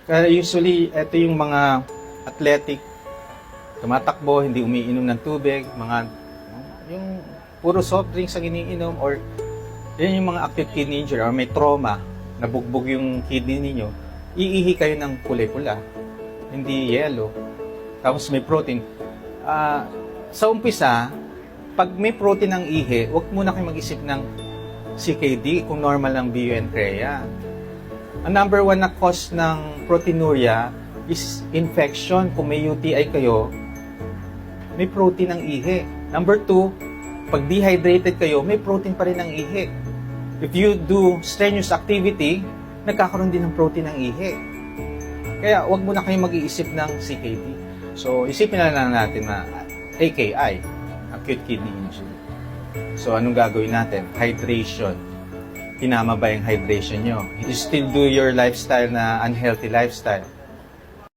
Kaya usually, ito yung mga athletic, tumatakbo, hindi umiinom ng tubig, yung puro soft drinks ang iniinom, or yan yung mga acute kidney injury, or may trauma, nabugbog yung kidney ninyo, iihi kayo ng kulay-pula, hindi yellow. Tapos may protein. Sa umpisa, pag may protein ng ihi, huwag muna kayo mag-isip ng CKD kung normal ang BUN-CREA. Ang number one na cause ng proteinuria is infection. Kung may UTI kayo, may protein ang ihi. Number two, pag dehydrated kayo, may protein pa rin ang ihi. If you do strenuous activity, nagkakaroon din ng protein ang ihi. Kaya wag muna kayo mag-iisip ng CKD. So, isipin na lang natin na AKI, acute kidney injury. So, anong gagawin natin? Hydration. Tinama ba yung hydration nyo? You still do your lifestyle na unhealthy lifestyle?